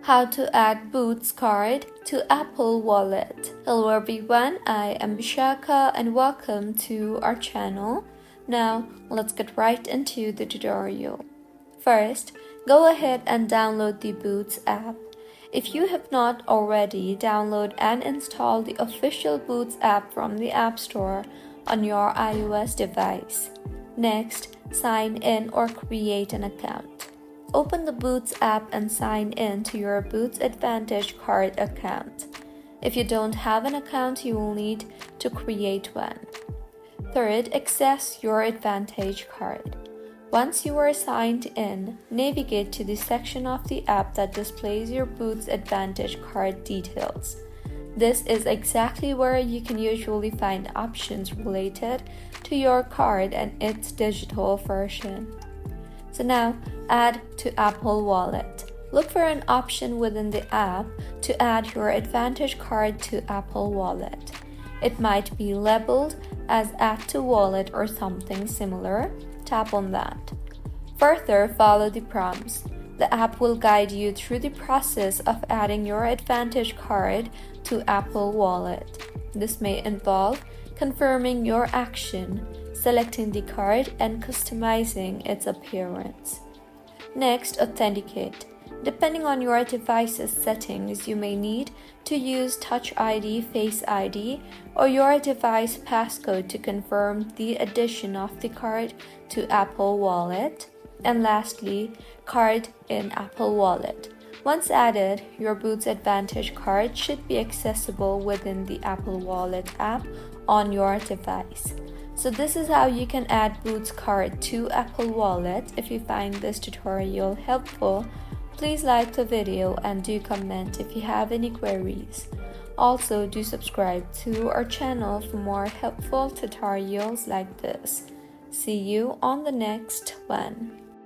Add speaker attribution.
Speaker 1: How to add Boots card to Apple Wallet. Hello everyone, I am Bishaka and welcome to our channel. Now let's get right into the tutorial. First, go ahead and download the Boots app. If you have not already, download and install the official Boots app from the App Store on your iOS device. Next, sign in or create an account. Open the Boots app and sign in to your Boots Advantage card account. If you don't have an account, you will need to create one. Third, access your Advantage card. Once you are signed in, navigate to the section of the app that displays your Boots Advantage card details. This is exactly where you can usually find options related to your card and its digital version. So now, add to Apple Wallet. Look for an option within the app to add your Advantage card to Apple Wallet. It might be labeled as Add to Wallet or something similar. Tap on that. Further, follow the prompts. The app will guide you through the process of adding your Advantage card to Apple Wallet. This may involve confirming your action, selecting the card, and customizing its appearance. Next, authenticate. Depending on your device's settings, you may need to use Touch ID, Face ID, or your device passcode to confirm the addition of the card to Apple Wallet. And lastly, card in Apple Wallet. Once added, your Boots Advantage card should be accessible within the Apple Wallet app on your device. So this is how you can add Boots card to Apple Wallet. If you find this tutorial helpful, please like the video and do comment if you have any queries. Also, do subscribe to our channel for more helpful tutorials like this. See you on the next one.